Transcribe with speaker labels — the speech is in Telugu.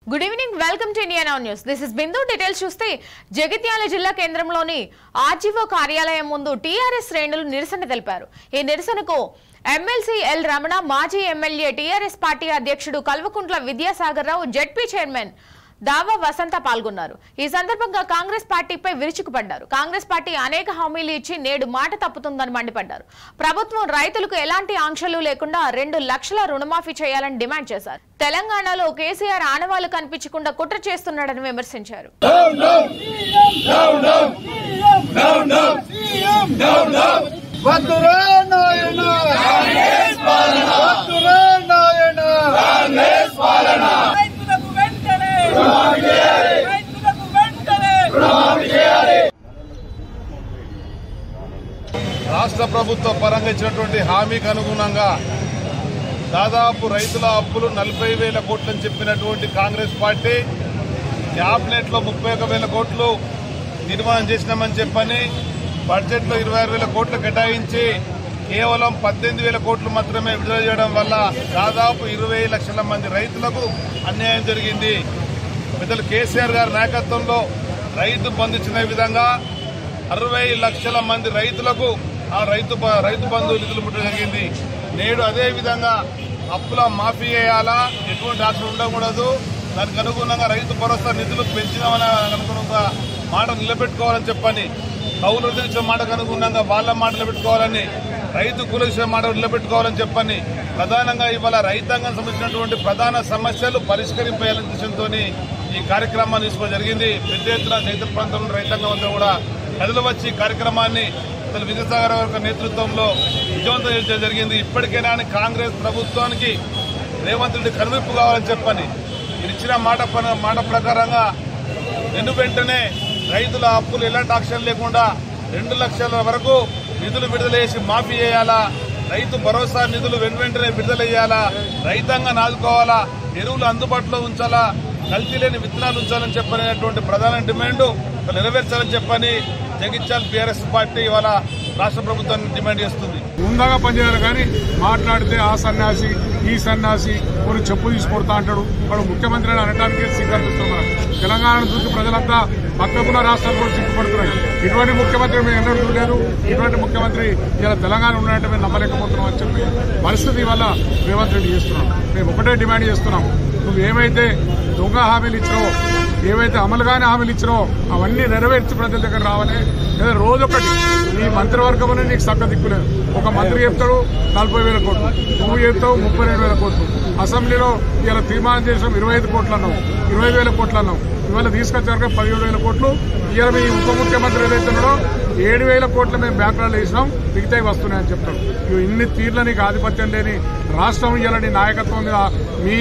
Speaker 1: Good evening welcome to India now news this is Bindu details చూస్తే జగిత్యాల జిల్లా కేంద్రంలోని ఆర్జీఓ కార్యాలయం ముందు టీఆర్ఎస్ శ్రేణులు నిరసన తెలిపారు. ఈ నిరసనకు ఎమ్మెల్సీ ఎల్ రమణ, మాజీ ఎమ్మెల్యే టీఆర్ఎస్ పార్టీ అధ్యక్షుడు కల్వకుంట్ల విద్యాసాగర్ రావు, జెడ్పీ చైర్మన్ దావా వసంత పాల్గొన్నారు. ఈ సందర్భంగా కాంగ్రెస్ పార్టీపై విరుచుకుపడ్డారు. కాంగ్రెస్ పార్టీ అనేక హామీలు ఇచ్చి నేడు మాట తప్పుతుందని మండిపడ్డారు. ప్రభుత్వం రైతులకు ఎలాంటి ఆంక్షలు లేకుండా 2 లక్షల రుణమాఫీ చేయాలని డిమాండ్ చేశారు. తెలంగాణలో కేసీఆర్ ఆనవాళ్లు కనిపించకుండా కుట్ర చేస్తున్నాడని విమర్శించారు.
Speaker 2: రాష్ట్ర ప్రభుత్వ పరంగా ఇచ్చినటువంటి హామీకి అనుగుణంగా దాదాపు రైతుల అప్పులు 40,000 కోట్లని చెప్పినటువంటి కాంగ్రెస్ పార్టీ క్యాబినెట్ లో 31,000 కోట్లు నిర్మాణం చేసినామని చెప్పని బడ్జెట్ లో 26,000 కోట్లు కేటాయించి కేవలం 18,000 కోట్లు మాత్రమే విడుదల చేయడం వల్ల దాదాపు 20 లక్షల మంది రైతులకు అన్యాయం జరిగింది. పెద్దలు కేసీఆర్ గారి నాయకత్వంలో రైతు బంధు ఇచ్చిన విధంగా 60 లక్షల మంది రైతులకు ఆ రైతు బంధు నిధులు పుట్టడం జరిగింది. నేడు అదే విధంగా అప్పుల మాఫీ చేయాలా, ఎటువంటి ఆశలు ఉండకూడదు, దానికి అనుగుణంగా రైతు భరోసా నిధులు పెంచినామని అనుగుణంగా మాట నిలబెట్టుకోవాలని చెప్పని, కౌలు ఇచ్చిన మాటకు అనుగుణంగా వాళ్ళ మాట నిలబెట్టుకోవాలని, రైతు కూలీల ఇచ్చిన మాట నిలబెట్టుకోవాలని చెప్పని ప్రధానంగా ఇవాళ రైతాంగం సంబంధించినటువంటి ప్రధాన సమస్యలు పరిష్కరింపేయాలనే ఉద్దేశంతో ఈ కార్యక్రమాన్ని తీసుకోవడం జరిగింది. పెద్ద ఎత్తున జగిత్యాల ప్రాంతంలో రైతాంగం అంతా కూడా కథలు వచ్చి కార్యక్రమాన్ని విద్యాసాగర్ గారి నేతృత్వంలో విజయవంతం చేయడం జరిగింది. ఇప్పటికైనా కాంగ్రెస్ ప్రభుత్వానికి రేవంత్ రెడ్డి కనువిప్పు కావాలని చెప్పని ఇచ్చిన మాట ప్రకారంగా వెంటనే రైతుల అప్పులు ఎలాంటి ఆక్షన్ లేకుండా 2 లక్షల వరకు నిధులు విడుదల చేసి మాఫీ చేయాలా, రైతు భరోసా నిధులు వెంటనే విడుదల చేయాలా, రైతాంగాన్ని ఆదుకోవాలా, ఎరువులు అందుబాటులో ఉంచాలా, కల్తీ లేని విత్తనాలు ఉంచాలని చెప్పనేటువంటి ప్రధాన డిమాండ్ నెరవేర్చాలని చెప్పని జగిత్యాల బీఆర్ఎస్ పార్టీ ఇవాళ రాష్ట్ర ప్రభుత్వాన్ని డిమాండ్ చేస్తుంది.
Speaker 3: ముందుగా పనిచేయాలి కానీ మాట్లాడితే ఆ సన్యాసి ఈ సన్యాసి కొన్ని చెప్పు తీసుకొడతా అంటాడు. వాడు ముఖ్యమంత్రి అని అనడానికి సిగ్గుపడుతున్నారు. తెలంగాణను చూసి ప్రజలంతా పక్కకున్న రాష్ట్రాలు కూడా సిగ్గుపడుతున్నాయి. ఇటువంటి ముఖ్యమంత్రి మేము ఎన్నడూ చూడలేదు. ఇటువంటి ముఖ్యమంత్రి ఇలా తెలంగాణ ఉన్నట్టు మేము నమ్మలేకపోతున్నాం అని చెప్పి పరిస్థితి వల్ల రేవంత్ రెడ్డి చేస్తున్నాం. మేము ఒకటే డిమాండ్ చేస్తున్నాం, నువ్వు ఏమైతే దొంగ హామీలు ఇచ్చినావో, ఏవైతే అమలు కాని హామీలు ఇచ్చినావో అవన్నీ నెరవేర్చి ప్రజల దగ్గర రావాలి. లేదా రోజొకటి ఈ మంత్రివర్గం అనేది నీకు సక్క దిక్కులేదు. ఒక మంత్రి చెప్తాడు 40,000 కోట్లు, నువ్వు చెప్తావు 32,000 కోట్లు. అసెంబ్లీలో ఇలా తీర్మానం చేసాం 25 కోట్లు అన్నావు, 20,000 కోట్లు అన్నావు. ఇవాళ తీసుకొచ్చారు 17,000 కోట్లు. ఇవాళ మీ ఉప ముఖ్యమంత్రి ఏదైతే ఉన్నాడో 7,000 కోట్లు మేము బ్యాంకులలో వేసినాం, మిగతాయి వస్తున్నాయని చెప్తాడు. ఇన్ని తీర్ల నీకు ఆధిపత్యం లేని రాష్ట్రం ఇవాళ నీ నాయకత్వం మీ